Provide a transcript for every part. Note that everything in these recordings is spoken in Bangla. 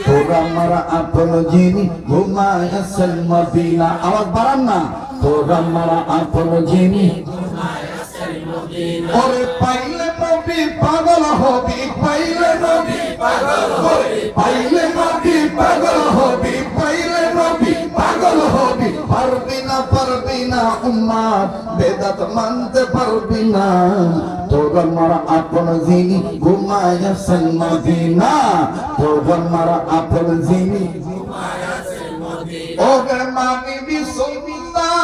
তোরা মারা আপন যিনি ঘুমায়াছেন মদিনা। আওয়াজ বাড়ান না। তোরা মারা আপন যিনি ওরে পাইলে নবী পাগল হবি, পাইলে নবী পাগল হবি, পাইলে নবী পাগল হবি, পাইলে নবী পাগল হবি। পারবি না উম্মত বেদাত মানতে পারবি না। তোরা মারা আপন যিনি ঘুমায়াছেন মদিনা। তোরা মারা আপন যিনি ঘুমায়াছেন মদিনা। ওরে মানি বিসমিল্লাহ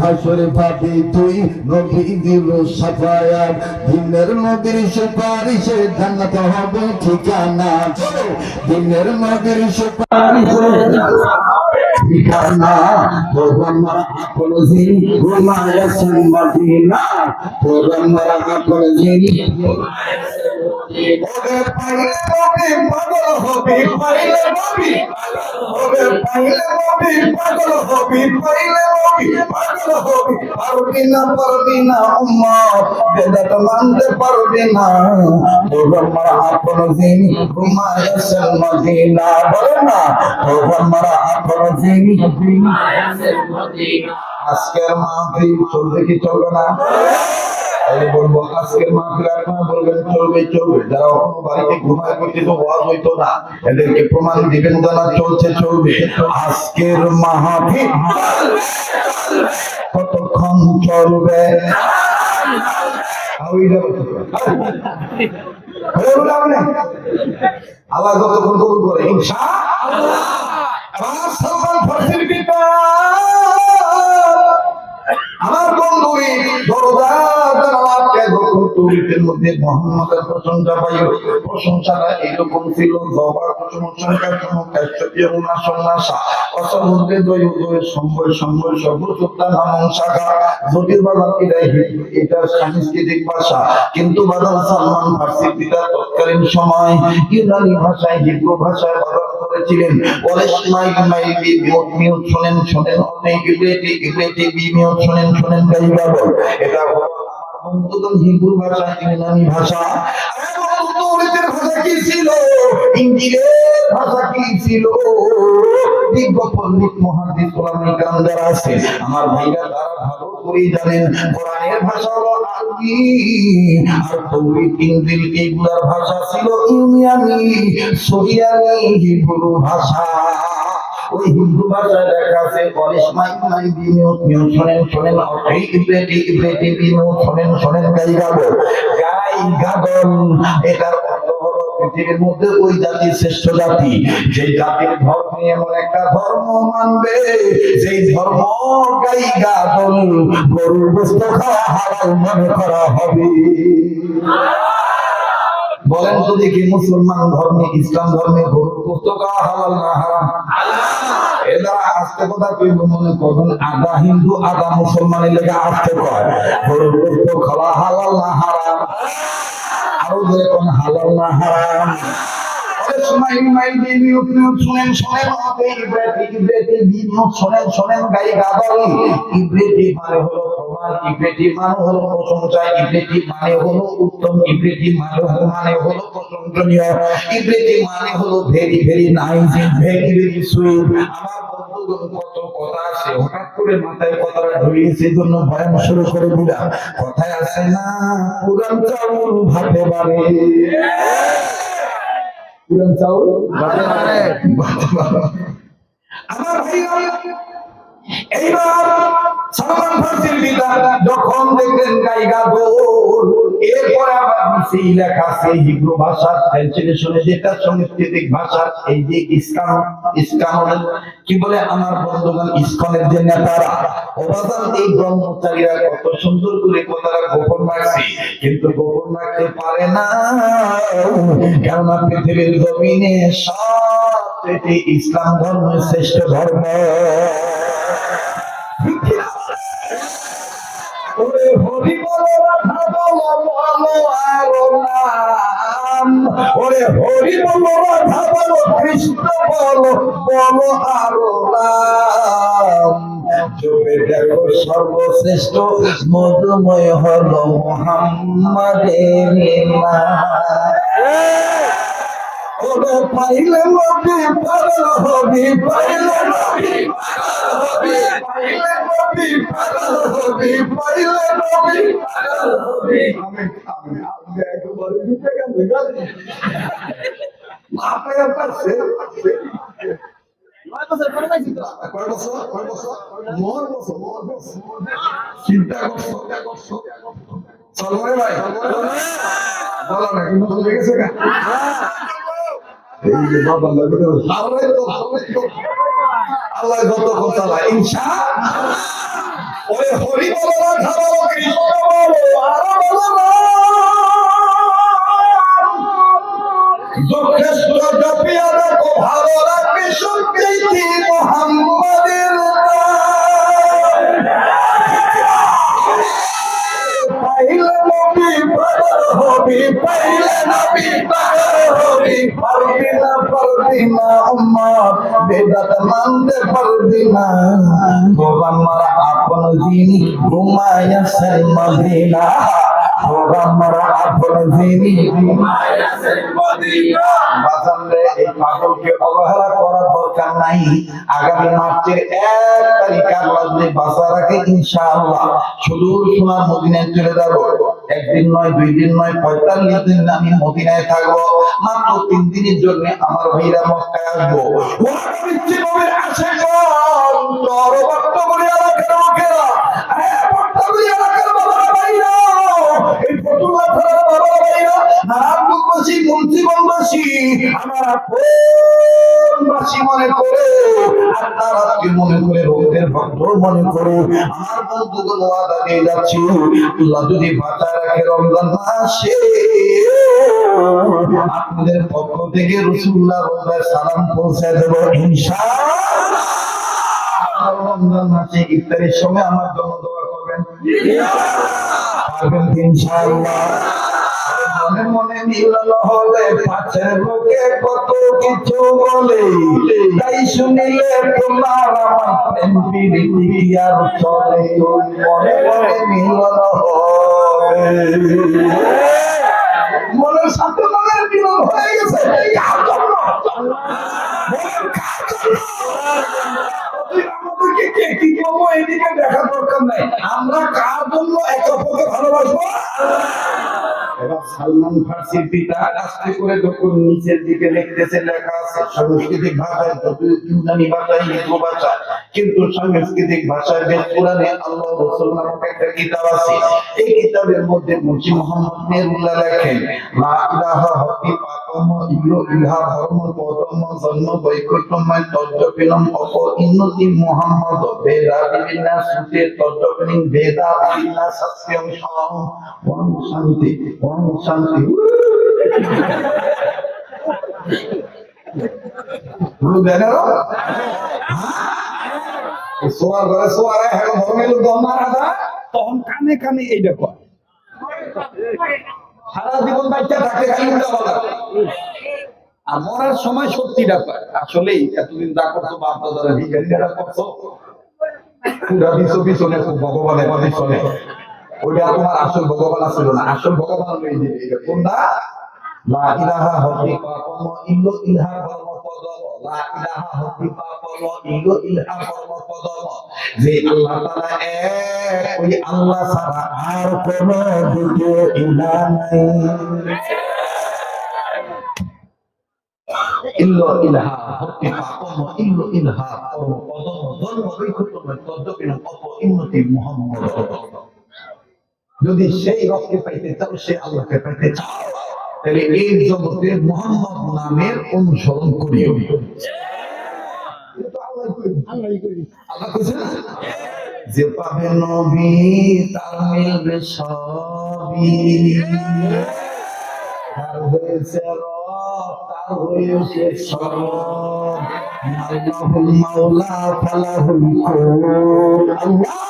হাসরে পাবি তুই নবীর সাফায়াত। দিনের নবীর সুপারিশে জান্নাত হবে ঠিকানা। দিনের নবীর সুপারিশে ঠিকানা। তোরা মারা আপন যিনি ঘুমায়াছেন মদিনা। তোরা মারা আপন যিনি ওরে পাইলে নবী পাগল হবি, পাইলে নবী ওরে পাইলে নবী পাগল হবি, পাইলে নবী পাগল হবি। পারবি না উম্মত বেদাত মানতে পারবি না। তোরা মারা আপন যিনি ঘুমায়াছেন মদিনা। বলে না তোরা মারা আপন যিনি ঘুমায়াছেন মদিনা। আজকের মাহফিল চলবে কি চলবে না? আমি বলবো আজকের মাহফিল আপনারা বলবেন চলবে চলবে। যারা এখনো বাড়িতে ঘুমায় করতে তো ওয়াজ হইতো না, এদেরকে প্রমাণ দিবেন না চলছে চলবে। আজকের মাহফিল কতক্ষণ চলবে? আল্লাহ যতক্ষণ কবুল করে ইনশাআল্লাহ। আমার সালমান ফার্সির পিতা আমার বন্ধুই তৌরিতের মধ্যে মুহাম্মাদের প্রশংসা পাই। প্রশংসাটা এরকম ছিল জবা প্রশংসা কাশ্যপীয় উনাশা অসমুদ্রে দয় উদয় সম্বয় সম্বয় সর্বসত্তা নামং শাখা। যদিও বাজার এটা সাংস্কৃতিক ভাষা, কিন্তু বাজার সালমান ফার্সির পিতা তৎকালীন সময় ইউনানি ভাষায় হিব্রু ভাষায় বাজার করেছিলেন। বলে মিউট শোনেন শোনেন অনেক ইব্রেটি মিউট শোনেন শোনেন গাইবা বল। এটা হলো আমার বন্ধুগণ হিব্রু ভাষা, ইউনানি ভাষা। তৌরাতের ভাষা কি ছিল? ইনজিলের ভাষা কি ছিল? বিজ্ঞ পণ্ডিত মুহাদ্দিস ওলামায়ে কেরাম যারা আছে আমার ভাইরা তারা ভালো করেই জানেন কোরআনের ভাষা হলো আরবি, আর তৌরাত ইনজিল এগুলোর ভাষা ছিল ইউনানি সোরিয়ানি হিব্রু ভাষা। ওই হিব্রু ভাষায় লেখা আছে শোনেন শোনেন ইব্রেটি শোনেন শোনেন গাই গাদল। এটার অর্থ হলো পৃথিবীর মধ্যে ওই জাতি শ্রেষ্ঠ জাতি, যে জাতির ধর্মে এমন একটা ধর্ম মানবে যেই ধর্ম গাই গাদল গরুর গোশত খাওয়া হালাল মনে করা হবে। বলেন তো দেখি মুসলমান ধর্মে ইসলাম ধর্মে গরুর গোশত খাওয়া হালাল না হারাম? এরা আস্তে কথা কইব মনে করবেন আধা হিন্দু আধা মুসলমানের লেগে আস্তে কয় গরুর গোশত খাওয়া হালাল না হারাম? আরো ধরে কোন হালাল না হারাম? শোনেন শোনেন শোনেন শোনেন গাই গাদল। ইব্রেটি মানে হলো প্রমাণ, ইব্রেটি মানে হলো প্রশংসা, ইব্রেটি মানে হলো উত্তম, ইব্রেটি মানে হলো প্রশংসনীয়, ইব্রেটি মানে হলো very very nice, very very sweet. আমার বন্ধুগণ কত কথা আছে, হঠাৎ করে মাথায় কথাটা ধরিয়েছে জন্য বয়ান শুরু করে দিলাম। কথায় আছে না পুরান চাউল ভাতে বাড়ে, পুরান চাউল ভাতে বাড়ে। আমার ভাই এইবার সালমান ফার্সির পিতা যখন দেখলেন গাইগা দোল, এরপরে আবার সেই লেখা সেই হিব্রু ভাষার ট্রান্সলেশনে যেটা সাংস্কৃতিক ভাষা, এই যে ইসকান কি বলে আমার বন্ধুগণ, ইসকনের যে নেতারা অবাদান এই ব্রহ্মচারীরা কত সুন্দর করে কথাটা গোপন রাখছে, কিন্তু গোপন রাখতে পারে না, কেননা পৃথিবীর জমিনে সব ইসলাম ধর্ম শ্রেষ্ঠ ধর্ম। ওরে হরি বল রাধা বল বল আরো নাম, ওরে হরি বল রাধা বল কৃষ্ণ বল বল আরো নাম। চোখে দেখো সর্বশ্রেষ্ঠ মধুময় হলো মুহাম্মাদের ওরে পাইলে নবী পাগল হবি পাইলে নবী পাগল হবি পাইলে নবী পাগল হবি পাইলে নবী পাগল হবি আমি একবারে দিতে গেল মাথায় পাচ্ছে চিন্তা করছো চলো রে ভাই বলো না কিন্তু চলে গেছে আল্লাহ যত কথা ইনশা ওই হরি বলো না বলো কৃষ্ণ বলো আরো বলো না যথেষ্ট জপিয়া দেখো ভালো লাগবে শুনতেই মুহাম্মাদের পাইলে নবী পাগল হবি পাইলে নবী পাগল হবি পারবি না উম্মত বেদাত মানতে পারবি না গোলামার আপন যিনি ঘুমায়াছেন মদিনা গোলামার আপন যিনি ঘুমায়াছেন মদিনা বাজারে এই পাগলকে অবহেলা করার দরকার নাই আগামী মার্চের 1 তারিখ আল্লাহ বাঁচা রাখে ইনশাআল্লাহ শুধু সোনার মদিনায় চলে যাবো একদিন নয় 2 দিন নয় 45 দিন আমি মদিনায় থাকবো মাত্র 3 দিনের জন্য আমার ভাইরা মক্কায় আসবো ওরা আসে তোর বর্তমানে এলাকার লোকেরা বর্তমানে এলাকার বাবারা ভাইরা এই ফতুল্লাহ থানার বাবারা ভাইরা নারায়ণগঞ্জবাসী মুন্সিগঞ্জবাসী আমার আপনবাসী মনে করে আপনার আজকে মনে করে রক্তের ভক্ত মনে করে আমার বন্ধুগণ ওয়াদা দিয়ে যাচ্ছি আল্লাহ যদি বাঁচায় রাখে রমজান মাসে আপনাদের পক্ষ থেকে রাসূলুল্লাহ রওজায় সালাম পৌঁছে দেব ইনশাআল্লাহ রমজান মাসে ইফতারের সময় আমার জন্য দোয়া করবেন পারবেন ইনশাআল্লাহ মনে মনে মিলন হলে পাশের লোকে কত কিছু বলে তাই শুনিলে তোমার আমার প্রেম প্রীতি আর চলে মনে মনে মিলন হবে মনের সাথে মনের মিলন হয়ে গেছে কার জন্য আমাদেরকে কে কি করবো এদিকে দেখার দরকার নাই আমরা কার জন্য একে অপরকে ভালোবাসবো এবার সালমান ফার্সির পিতা আস্তে করে যখন নিচের দিকে লিখতেছে লেখা আছে সাংস্কৃতিক ভাষায় ইউনানি ভাষায় হিব্রু ভাষা কিন্তু সাংস্কৃতিক ভাষায় বেদ পুরাণে আল্লাহ রাসূল নামক একটা কিতাব আছে এই কিতাবের মধ্যে মুন্সি মুহাম্মদ মেরুল্লাহ লেখেন লা ইলাহা হকি পাতম ইল্লো ইলাহা ধর্ম পতম জন্ম বৈকুণ্ঠময় তজ্জপিনম অপ ইন্নতি মুহাম্মদ বেদা বিভিন্ন সুতে তজ্জপিনিং বেদা বিভিন্ন সত্যম সম ওম শান্তি তখন কানে কানে এইটা কয় সারা জীবন বাচ্চা থাকে খালি উল্টা বলা আর মরার সময় সত্যিটা কয় আসলেই এতদিন যা করতো বাপ দাদারা ভিখারিরা করতো পুরা বিশ্ব পিছনে ভগবানের পিছনে ওইটা তোমার আসল ভগবান ছিল না আসল ভগবান হয়ে দিবে এটা কোনটা লা ইলাহা হকিকাতুম ইল্লা ইলাহা ধর্মপদম লা ইলাহা হকিকাতুম ইল্লা ইলাহা ধর্মপদম যে আল্লাহ তাআলা এক ওই আল্লাহ ছাড়া আর কোনো দ্বিতীয় ইলাহ নাই ইল্লা ইলাহা হকিকাতুম ইল্লা ইলাহা ধর্মপদম ধর্ম বৈকুণ্ঠময় তদ্দপিনম অপ ইন্নতি মুহাম্মদ যদি সেই রবকে পাইতে চাও সে আল্লাহকে পাইতে চাও তাহলে এই জগতে মুহাম্মদ নামের অনুসরণ করিও আল্লাহ কইছে না যে পাবে নবী তার মিলবে সবই তার হয়েছে রব তার হয়েছে সব আল্লাহুল মাওলা ফালাহুল কুল আল্লাহ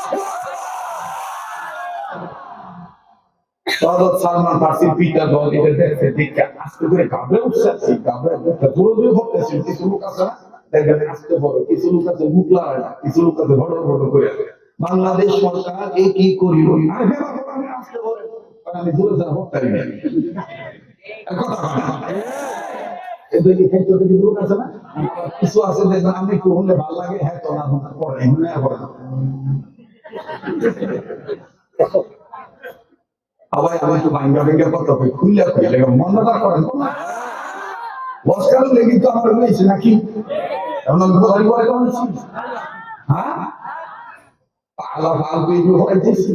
সালমান ফার্সির পিতা দল এটা দেখছে দেখা আস্তে করে গাবলে উঠছে গাবলে দূরে দূরে ভরতেছে কিছু লোক আছে না আসতে বড় কিছু লোক আছে মুখ লাগায় না, কিছু লোক আছে বড় বড় করে। বাংলাদেশ সরকার এই কি করিল, আমি দূরে যারা হটাই না কথা কিছু আছে দেখবেন আমি একটু হলে ভালো লাগে, হ্যাঁ তো না পরে আবার আমি একটু ভাঙ্গা ভেঙ্গা কথা বলি খুললে খুললে মন্ডটা করেন বসকাল লেগে তো আমার হয়েছে নাকি এমন আমি বড় বড় করেছি। হ্যাঁ পালা পাল এগুলো হয়েছে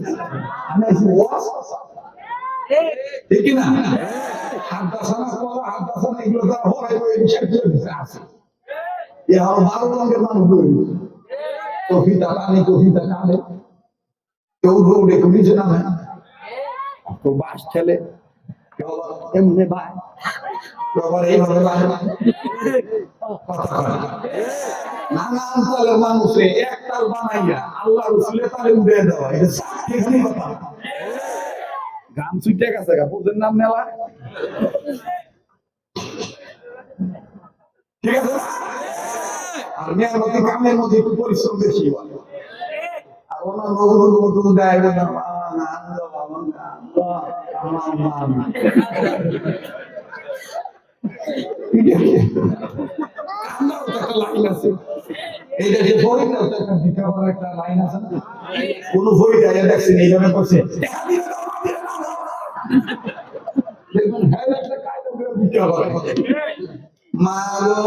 আমি ঠিক না হাদাসানা করা হাদাসানা এগুলো তো হয় ওই বিষয়গুলো আছে এ আর 12 রঙের মানুষ হইলো কফিটা পানি কফিটা কানে কেউ রোডে নিচে নামে তো বাস ঠেলে কেউ আবার এমনি ভাই কেউ আবার এইভাবে ভাই কথা কয় নানা অঞ্চলের মানুষে একটাল বানাইয়া আল্লাহ রসুলের তালে উড়ে দেওয়া এটা এখানে কথা গান ছুটে গেছে গা বুঝের নাম নেওয়া ঠিক আছে। আর মেয়ের মধ্যে কামের মধ্যে একটু পরিশ্রম বেশি হয় আর অন্যান্য নতুন দেয় এইটা যে বই না একটা ভিক্ষা করার একটা লাইন আছে না কোন বই দেয় দেখছেন এইভাবে করছে দেখবেন হ্যাঁ একটা কায়দা করে ভিক্ষা করে মাগো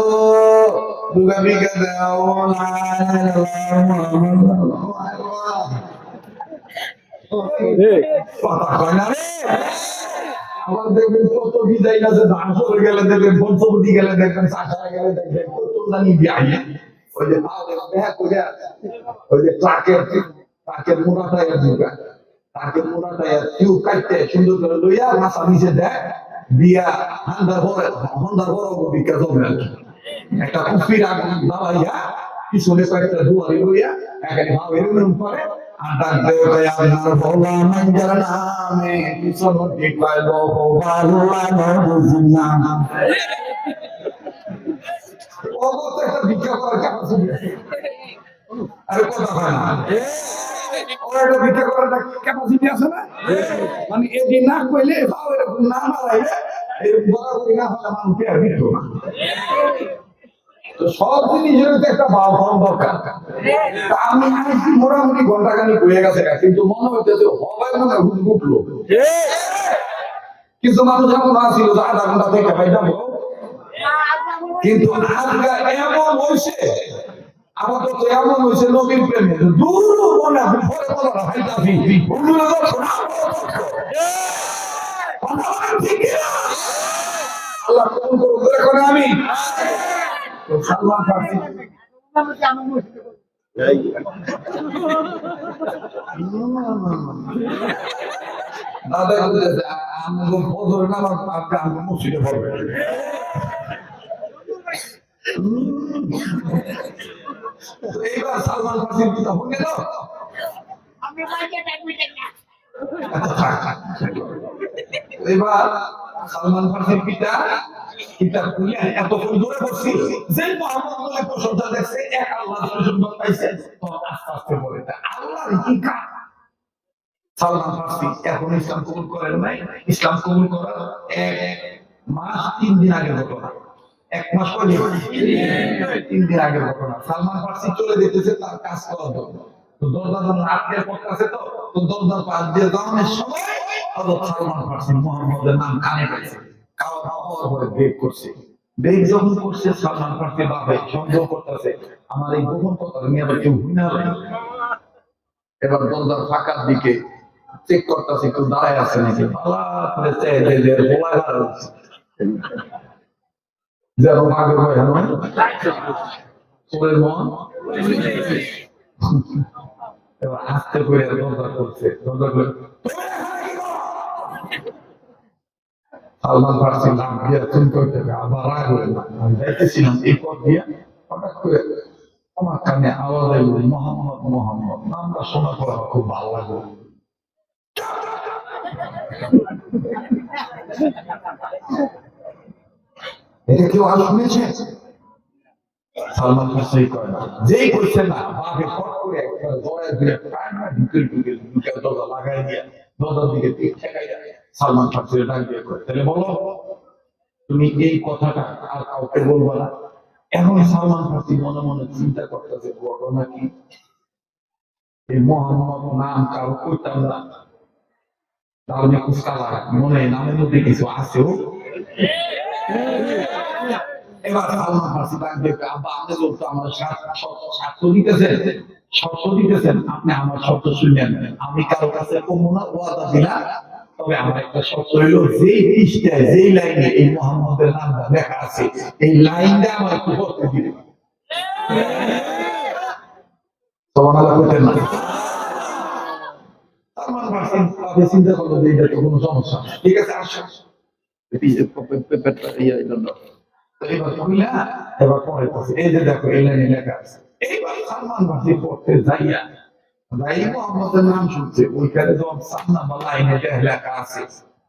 দুর্গা ভিক্ষা দাও কথা কয় না রে আবার দেখবেন কত বিদায় না যে ধান চলে গেলে দেখবেন পঞ্চবটি গেলে দেখবেন চাষা গেলে দেখবেন কত জানি বিয়ে ওই যে ওই যে ট্রাকের মোড়াটায় ঢুকা ট্রাকের মোড়াটায় টিউব কাটতে সুন্দর করে লইয়া মাথা নিচে দেয় দিয়া হান্দার বড় ভিক্ষা জমে আর কি একটা কুপির আগুন দাঁড়াইয়া পিছনে কয়েকটা দুয়ারি লইয়া এখানে ভাবে করে আটাক দেওয়ায় আপনার ভোলা মঞ্জার নামে পিছন টিকায় ভগবান বুঝিনা অবস্থা একটা ভিক্ষা করার ক্যাপাসিটি আছে আরে কথা হয় না ওর একটা ভিক্ষা করার ক্যাপাসিটি আছে না মানে এটি না কইলে ভাও এরকম না মারাইলে এরকম বরাবরই না হলে মানুষ পেয়ে দিত না সব জিনিসের একটা ভাব হওয়া দরকার আমি মোটামুটি ঘন্টাখানি হয়ে গেছে কিন্তু মনে হইতেছে হবে মনে উঠলো কিছু মানুষ এমন আসছিল আধা ঘন্টা থেকে পাইতাম কিন্তু এমন হয়েছে আপাতত এমন হয়েছে নবীর প্রেমে দূর মনে পরে বলো না ভাইটাছি আল্লাহ কবুল করুন করে আমি সালমান ফার্সি দাদা আমি ফজরের নামাজ আপনি আমি মসজিদে পড়বে এইবার সালমান ফার্সির পিতা হয়ে গেল এবার সালমান ফার্সির পিতা কিতাব খুলে এতক্ষণ দূরে বসছি যে মোহাম্মদের প্রশংসা দেখছে এক আল্লাহর প্রশংসা পাইছে তো আস্তে আস্তে বলে আল্লাহর কি কাজ সালমান ফার্সি এখন ইসলাম কবুল করেন নাই ইসলাম কবুল করার 1 মাস 3 দিন আগের ঘটনা 1 মাস পরে 3 দিন আগের ঘটনা সালমান ফার্সি চলে যেতেছে তার কাজ করার জন্য তো দরজার আটকে পড়তেছে তো দরজার পাশ দিয়ে যাওয়ার সময় হযরত সালমান ফার্সি মুহাম্মদের নাম কানে পেয়েছে খাওয়া দাওয়ার পরে ব্রেক করছে ব্রেক যখন করছে সালমান ফার্সি বাবা সন্দেহ করতেছে আমার এই গোপন কথা নিয়ে আবার কেউ ভুল না হয় এবার দরজার ফাঁকার দিকে চেক করতেছে কেউ দাঁড়ায় আছে নাকি পালা করে চেয়ে যে বলায় হারাচ্ছে যেমন আগে হয় নয় চোরের মন এবার আস্তে করে দরজা করছে দরজা করে সালমান ফার্সি নাম দিয়ে চিন্তা করতে আবার রাগ হয়ে আমি যাইতেছিলাম এই পথ দিয়ে হঠাৎ করে আমার কানে আওয়াজ আইল মোহাম্মদ মোহাম্মদ নামটা শোনার পর আমার খুব ভালো লাগলো এটা কেউ আর শুনেছে সালমান ফার্সি কয় না, যেই কইছে না বাঘে ফট করে একবার জড়ায় দিয়ে কান্না ভিতরে ঢুকে ঢুকে দরজা লাগাই দিয়ে দরজার দিকে তীর ঠেকাই দেয়। সালমান ফার্সি ডাক দিয়ে কয়, তাহলে বলো তুমি এই কথাটা আর কাউকে বলবা না? এখন সালমান ফার্সি মনে মনে চিন্তা করতেছে ঘটনা কি, এই মোহাম্মদ নাম কারো কইতাম না, তাহলে কুসকালা মনে নামের মধ্যে কিছু আছেও। এবার সালমান ফার্সি ডাক দিয়ে আব্বা আপনি বলতো আমার স্বার্থ দিতেছেন, শর্ত দিতেছেন, আপনি আমার শর্ত শুনলেন, আমি কারো কাছে কমবো না, ওয়াদা দিলাম, তবে আমার একটা শর্ত হইল যেই পৃষ্ঠায় যেই লাইনে এই মোহাম্মদের নামটা লেখা আছে এই লাইনটা আমার একটু করতে দিবেন। সুবহানাল্লাহ কইতেন না? সালমান ফার্সি ভাবে চিন্তা করলো যে এটা তো কোনো সমস্যা না, ঠিক আছে আসো এবার কইলা এবার পরে এই যে দেখো এই লাইনে লেখা আছে। এইবার সালমান ফার্সি পড়তে যাইয়া যাই মোহাম্মদের নাম শুনছে, ওইখানে যখন সামনা বা লাইনে লেখা আছে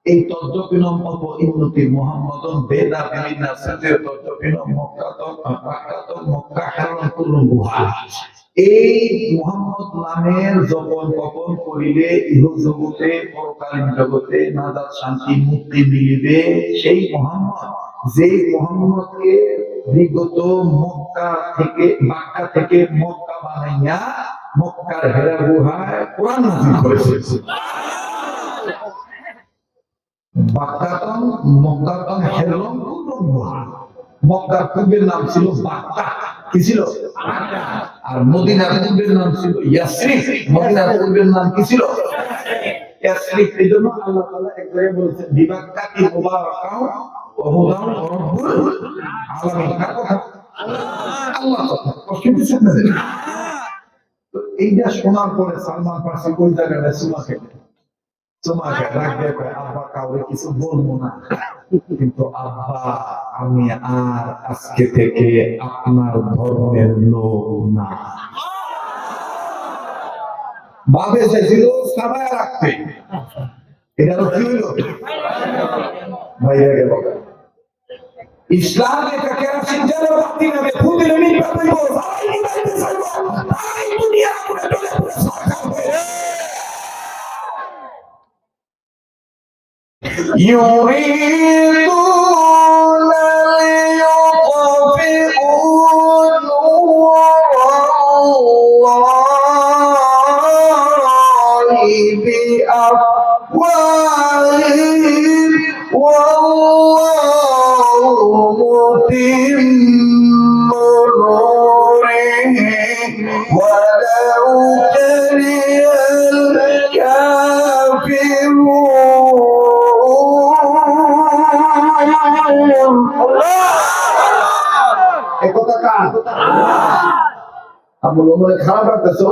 এই তর্জপিনম অপ ইন্নতি মুহাম্মাদুন বেদা বিনা সাজে তর্জপিনম মক্কাতম মক্কা হারাম কুল্লু গুহা। এই মুহাম্মদ নামের যখন কখন করিলে ইহ জগতে পরকালীন জগতে নাজাত শান্তি মুক্তি মিলিবে, সেই মুহাম্মদ যে মুহাম্মদকে বিগত মক্কা থেকে মক্কা বানাইয়া মক্কার হেরা গুহায় কোরআন নাযিল করেছে। মক্কাতম হেরলম কুল্লু গুহা। মক্কার পূর্বের নাম ছিল বাক্কা, কি ছিল? আর মদিনার পূর্বের নাম ছিল ইয়াসরিব। মদিনার পূর্বের নাম কি ছিল? ইয়াসরিব। এই জন্য আল্লাহ তাআলা এক জায়গায় বলেছেন বিবাক্কাতি মুবারাকাও ওয়া হুদান ওয়া রাব্বুল আলামিন। আল্লাহ কথা কষ্ট দিচ্ছেন না? তো এইটা শোনার পরে সালমান ফার্সি কোন জায়গায় চুমা খেয়ে রাখ দিয়ে কয় আব্বা কাউরে কিছু বলবো না, কিন্তু আব্বা আমি আর আজকে থেকে আপনার ধর্মের লোক না। বাবে চাইছিল সাবায় রাখতে, এটা কি হইল ভাইয়া গেল ইসলাম এটা কেরাসিন জানে বাতি না ফুদিল মিট পাইবো তাই দুনিয়া পুরো সরকার হয়ে يريدون ليطفئوا نور الله بأفواههم والله متم نوره ولو كره খারাপ লাগতেছো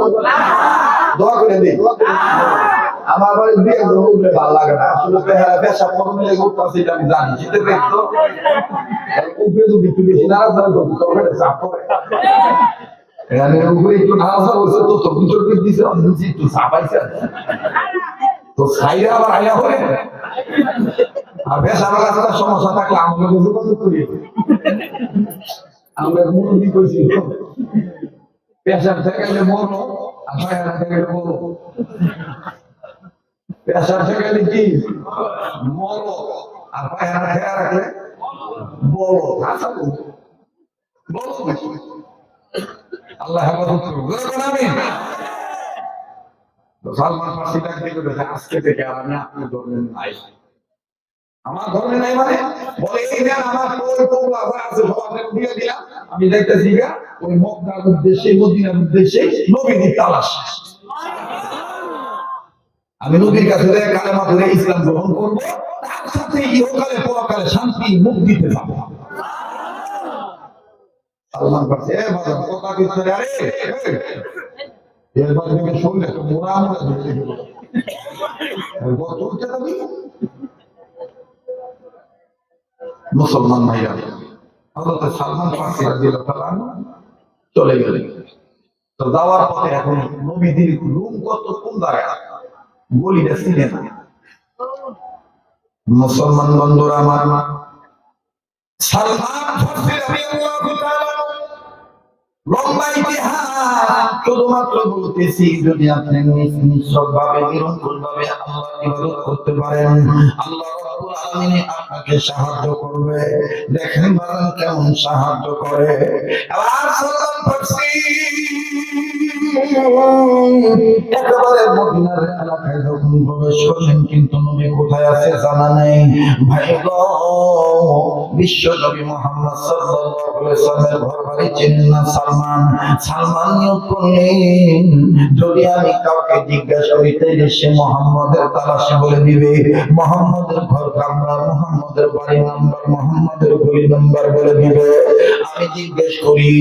দোয়া করে দিই। আমার বাড়ির দিয়ে উঠলে ভালো লাগে না, আসলে পেশা কর্মে লেগে উঠতেছে এটা আমি জানি, শীতের তো উপরে যদি একটু বেশি নাড়াচাড়া করবি তবে চাপ করে এখানে উপরে একটু নাড়াচাড়া করছে তো তখন চোখে দিছে বুঝি একটু চাপাইছে তো সাইডে আবার আয়া হয়ে আর পেশা বাগার সমস্যা থাকলে আমাকে যোগাযোগ করিয়ে আমরা মুরগি কইছি পেশাব থেকে মরো আর পায়খানা থেকে মরো, পেশাব থেকে কি মরো আর পায়খানা খেয়ে রাখলে বলো বলো আল্লাহ হেফাজত করুন। সালমান ফার্সি ডাক দিয়ে বলেছে আজকে থেকে আর আমি আপনার ধর্মে নাই। আমার ধর্মে নাই মানে বলে এই দেন আমার তোমরা আছে সব আপনাকে দিয়ে দিলাম, আমি যাইতেছি গা ওই মক্কার উদ্দেশ্যে মদিনার উদ্দেশ্যে নবীর তালাশ, আমি নবীর কাছে কালেমা পড়ে ইসলাম গ্রহণ করবো, তার সাথে ইহকালে পরকালে শান্তি মুক্তিতে যাবো। সালমান ফার্সি কথা কিছু আরে এরপর তুমি শুনলে তো মোরা মোরা ধরতে গেল তুলতে যাবি মুসলমান ভাইয়া। হযরত সালমান ফার্সি রাদিয়াল্লাহু তাআলা চলে গেলেন। তো যাওয়ার পথে এখন নবীদের রুম কত কোন জায়গায় গলিটা চিনে না। মুসলমান বন্ধুরা আমার, সালমান ফার্সি রাদিয়াল্লাহু তাআলা লম্বা ইতিহাস, শুধুমাত্র বলতেছি যদি আপনি নিঃস্বার্থ ভাবে নিরঙ্কুশ ভাবে আল্লাহ ইবাদত করতে পারেন, আল্লাহ রাব্বুল আলামিন আপনাকে সাহায্য করবে। দেখেন বাজান কেমন সাহায্য করে। আবার সালমান ফারসি একেবারে মদিনার এলাকায় যখন প্রবেশ করলেন, কিন্তু নবী কোথায় আছে জানা নেই। ভাই গো, বিশ্ব নবী মুহাম্মদ সাল্লাল্লাহু আলাইহি ওয়াসাল্লামের ঘর বাড়ি চেনেন না সালমান? সালমান নিয়োগ করলেন, যদি আমি কাউকে জিজ্ঞাসা করি তাহলে সে মুহাম্মদের তালাশে বলে দিবে, মুহাম্মদের ঘর কামরা, মুহাম্মদের বাড়ি নাম্বার, মুহাম্মদের গলি নাম্বার বলে দিবে। আমি জিজ্ঞেস করি,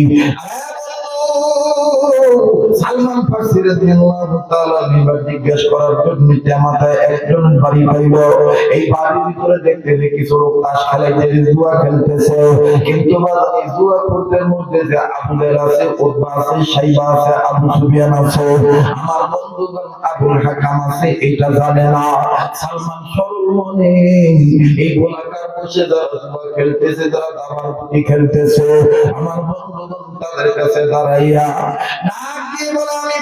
সালমান ফারসি রাদিয়াল্লাহু তাআলা বিবাদ জিজ্ঞেস করার জন্য জামাতায় একজন বাড়ি পাইল। এই বাড়ির ভিতরে দেখতে কিছু লোক তাস খেলাইতে, জুয়া খেলতেছে। কিন্তু এই জুয়া কোর্টের মধ্যে যে আবু জাহেল আছে, উতবা আছে, শাইবা আছে, আবু সুফিয়ান আছে, আমার বন্ধুগণ আবুল হাকাম আছে, এটা জানে না। সালমান সরল মনে এই গোলাকার বসে যারা জুয়া খেলতেছে, যারা দাবার গুটি খেলতেছে, আমার বন্ধুগণ তাদের কাছে দাঁড়াইয়া ডাক দিয়ে বলে, আমি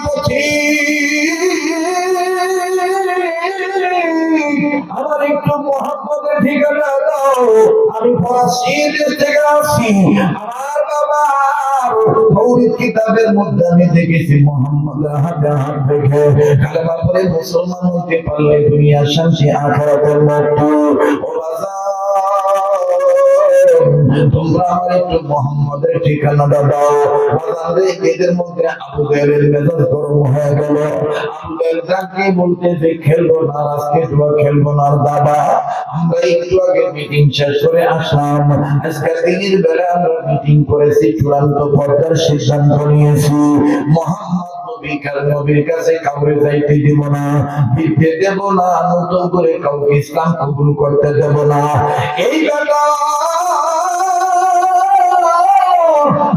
আমার একটু মুহাম্মদের ঠিকানা দাও, আমি ফরাসি দেশ থেকে আসছি, আমার বাবার তৌরাত কিতাবের মধ্যে আমি দেখেছি মুহাম্মদের হাতে হাত রেখে কালেমা পড়ে মুসলমান হতে পারলে দুনিয়ার শান্তি আখিরাতের মুক্তি। ও বাজার, তোমরা আমার একটু মুহাম্মদের ঠিকানাটা দাও। এদের মধ্যে আবু জাহেলের মেজাজ গরম হয়ে গেল। আবু জাহেল যাকে বলতে যে খেলবো না, আজকে জুয়া খেলবো না দাদা, আমরা একটু আগে মিটিং শেষ করে আসলাম, আজকে দিনের বেলা আমরা মিটিং করেছি, চূড়ান্ত পর্যায়ের সিদ্ধান্ত নিয়েছি, মুহাম্মদ নবীর কাছে কাউকে যাইতে দিব না, দিতে দেব না, নতুন করে কাউকে ইসলাম কবুল করতে দেব না। এই কথা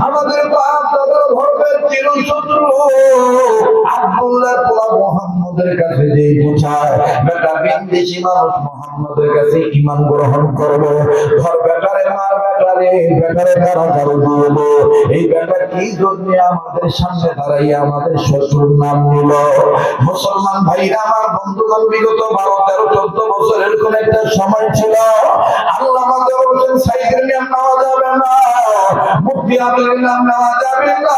আমাদের বাপ দাদার ধর্মের চিরশত্রু আব্দুল্লাহ পোলা মুহাম্মদের কাছে যে বোঝায় বেটা বিদেশি মানুষ মুহাম্মদের কাছে ঈমান গ্রহণ করবে, ধর বেটারে মার, বেটারে কারাগারে দিল। এই বেটা কি জন্য আমাদের সামনে দাঁড়াইয়া আমাদের শত্রুর নাম নিল? মুসলমান ভাইরা আমার, বন্ধুগণ, বিগত 12, 13, 14 বছর এরকম একটা সময় ছিল, আল্লাহ আমাদের বলেন সাইদের নাম নেওয়া যাবে না, মুক্তি আমিরের নাম নেওয়া যাবে না,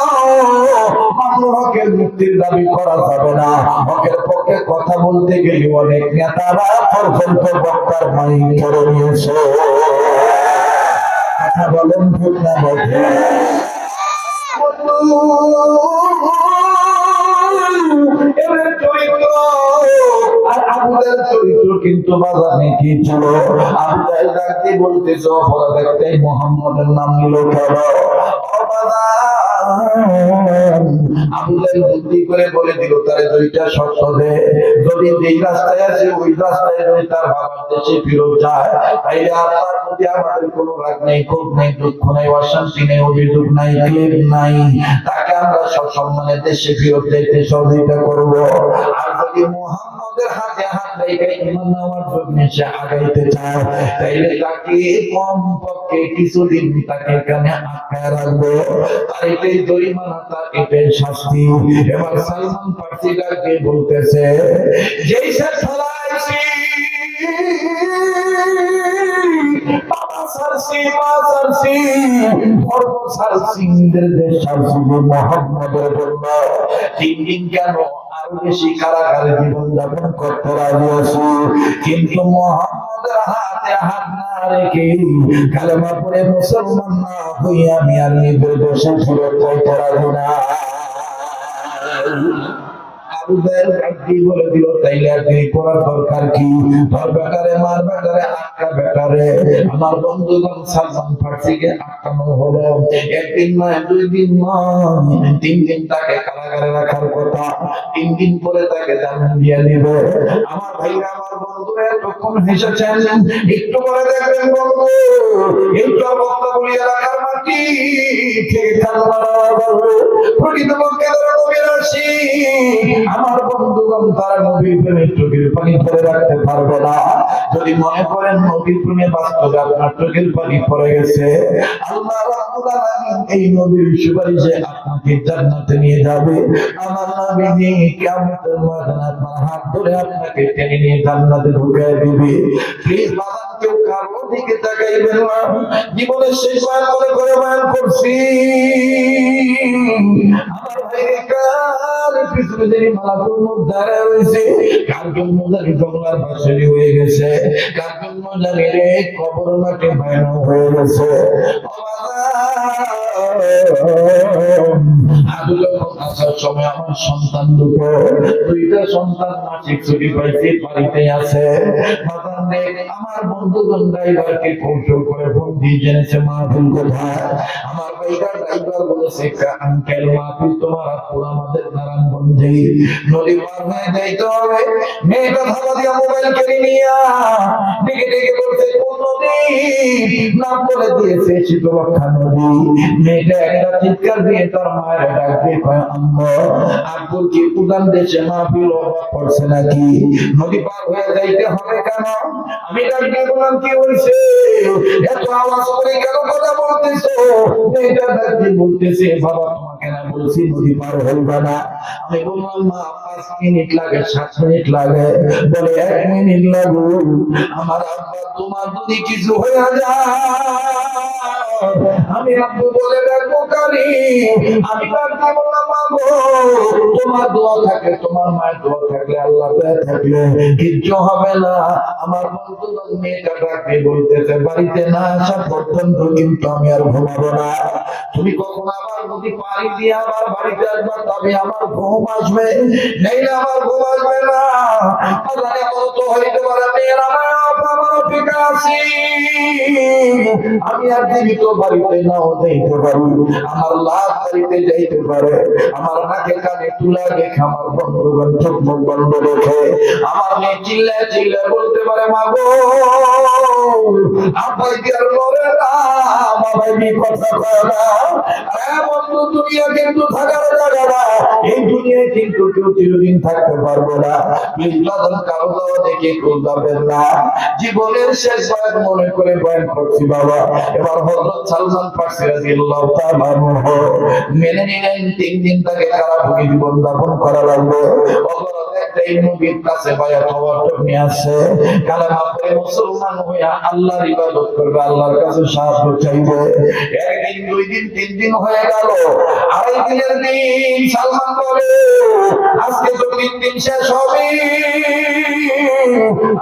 মামুনুল হকের মুক্তির দাবি করা যাবে না। হকের পক্ষে কথা বলতে গেলে অনেক নেতারা পর্যন্ত বক্তার মাইক করে নিয়েছে। কথা বলেন ঠিক না? বলছে এদের চরিত্র আর আবু জাহেল চরিত্র কিন্তু বাজারে কি ছিল? আবু জাহেল ডাকতে বলতেছে, অপরাধ একটাই, মুহাম্মদের নাম নিল কেন? আবু জাহেল বুদ্ধি করে বলে দিল, তারে 2টা শর্ত দে, যদি যেই রাস্তায় আছে ওই রাস্তায় যদি তার বাবার দেশে ফিরত যায়, তাইলে আপনার প্রতি আমাদের কোনো রাগ নেই, ক্ষোভ নেই, দুঃখ নেই, অশান্তি নেই, অভিযোগ নাই, ক্লেম নাই, তাকে আমরা সসম্মানে দেশে ফিরত যেতে সহযোগিতা করব। আর যদি মুহাম্মদের হাতে হাত রেখে ঈমান নেওয়ার জন্য সে আগাইতে চায়, তাইলে তাকে কমপক্ষে কিছুদিন তাকে এখানে আটকায় রাখবো, তার এটাই জরিমানা, তার এটাই শাস্তি। এবার সালমান ফারসি ডাকে বলতেছে, যেই সে ফলাইছি বাবা সারসি, মা সারসি, ধর্ম সারসি, নিজের দেশ সারসি, মুহাম্মদের জন্য 3 দিন কেন আরো বেশি কারাগারে জীবন যাপন করতে রাজি আছি, কিন্তু মুহাম্মদের হাতে হাত না রেখে কালেমা পড়ে মুসলমান না হইয়া আমি আর নিজের দেশে ফিরত যাইতে রাজি না। আবু জাহেল কাকি বলে দিল, তাইলে আর দেরি করার দরকার কি? ধর বেটারে মার, বেটারে আটকা, বেটারে। আমার বন্ধুগণ, সালমান ফারসিকে আটকানো হলো। 1 দিন নয়, 2 দিন নয়, 3 দিন তাকে কারাগারে রাখার কথা। 3 দিন পরে তাকে জামিন দিয়ে দিবে। আমার ভাইরা, আমার বন্ধুরা এতক্ষণ হেসেছেন, একটু পরে দেখবেন বন্ধু, এই তো বক্তব্য এলাকার মাটি থেকে প্রকৃতপক্ষে নবীর আসি। আমার বন্ধুগণ, তারা নবীর প্রেমে চোখের পানি ধরে রাখতে পারবে না। যদি মনে করেন নবীর প্রেমে বাস্তবে আপনার চোখের পানি পড়ে গেছে, আল্লাহ রাব্বুল আলামিন এই নবীর সুপারিশে আপনাকে জান্নাতে নিয়ে যাবে। আমার নবী কিয়ামতের ময়দানে আপনার হাত ধরে আপনাকে টেনে নিয়ে জান্নাতে ঢুকিয়ে দিবে। প্লিজ বাবা, কেউ কারো দিকে তাকাইবেন না। জীবনের শেষ বার মনে করে বয়ান করছি। আমার ভাইরে কার পিছনে যে মালাকুল মউত দাঁড়ায় রয়েছে, কার জন্য জানি জঙ্গলার ভাসানি হয়ে গেছে, কার জন্য জানি রে কবর মাঠে ভয়ানক হয়ে গেছে। আমি যখন আসার সময় আমার সন্তান দুইটা সন্তান মাসিক ছুটি পাইছে, বাড়িতে আছে। আমার বন্ধুগণ ড্রাইভারকে কৌশল করে ফোন দিয়ে জেনেছে মাহফিল কোথায়। আমার বাইকার ড্রাইভার বলেছে, আঙ্কেল মাহফিল তোমার আপুর আমাদের নারায়ণগঞ্জে, নদী পার হয়ে যাইতে হবে। মেয়েটা থাকা দিয়া মোবাইল কেড়ে নিয়া ডেকে ডেকে বলছে কোন নদী, নাম বলে দিয়েছে শীতলক্ষা নদী। মেয়েটা একটা চিৎকার দিয়ে তার মায়ের ডাক দিয়ে কয়, আম্মা আব্বুর কি উদান দেশে মাহফিল অবাক করছে নাকি? নদী পার হয়ে যাইতে হবে কেন? আমি ডাক দিয়ে বললাম, কি হয়েছে এত আওয়াজ করে কেন কথা বলতেছো? মেয়েটা ডাক দিয়ে বলতেছে, বাবা তোমাকে না বলছি নদী পার হইবা না? আমি বললাম, মা 5 মিনিট লাগে 7 মিনিট লাগে? বলে 1 মিনিট লাগু। আমার আব্বা তোমার যদি কিছু হয়ে যায় আমি আব্বু বলে ডাকবো কারি। আমি ডাকতে বললাম, মাগো তোমার দোয়া থাকলে, তোমার মায়ের দোয়া থাকলে, আল্লাহ দোয়া থাকলে কিচ্ছু হবে না। আমার বন্ধু মেয়েটা ডাকতে বলতেছে, বাড়িতে না আসা পর্যন্ত কিন্তু আমি আর ঘুমাবো না। তুমি কখন আবার নদী পাড়ি দিয়ে আবার বাড়িতে আসবা, তবে আমার ঘুম আসবে, নাইলে আমার ঘুম আসবে না। আল্লাহ এমন তো হইতে পারে মেয়ের আমার অপেক্ষা আছি, আমি আর জীবিত বাড়িতে নাও যাইতে পারি, আমার লাশ বাড়িতে যাইতে পারে। আমার নাকে কানে তুলা রেখে আমার বন্ধুগণ চোখ মুখ বন্ধ রেখে আমার মেয়ে চিল্লায় চিল্লায় বলতে পারে, মাগো আব্বাই কি আর লড়ে না, বাবাই কি কথা কয় না? হ্যাঁ বন্ধু, দুনিয়া কিন্তু থাকার জায়গা না, এই দুনিয়ায় কিন্তু কেউ চিরদিন থাকতে পারবো না। প্লিজ বাদল কারো দেওয়া দেখে কেউ যাবেন না। জীবনের শেষ বার মনে করে বয়ান করছি বাবা। এবার হযরত সালমান ফারসি রাদিয়াল্লাহু তাআলা মেনে নিলেন 3 দিন তাকে কারাভোগী জীবন যাপন করা লাগবে। এই নবীর কাছে বায়াত হওয়ার জন্য আসে, কালেমা পড়ে মুসলমান হইয়া আল্লাহর ইবাদত করবে, আল্লাহর কাছে সাহায্য চাইবে। একদিন 2 দিন 3 দিন হয়ে গেল, আড়াই দিনের দিন সালমান বলে, আজকে তো 3 দিন শেষ হবে,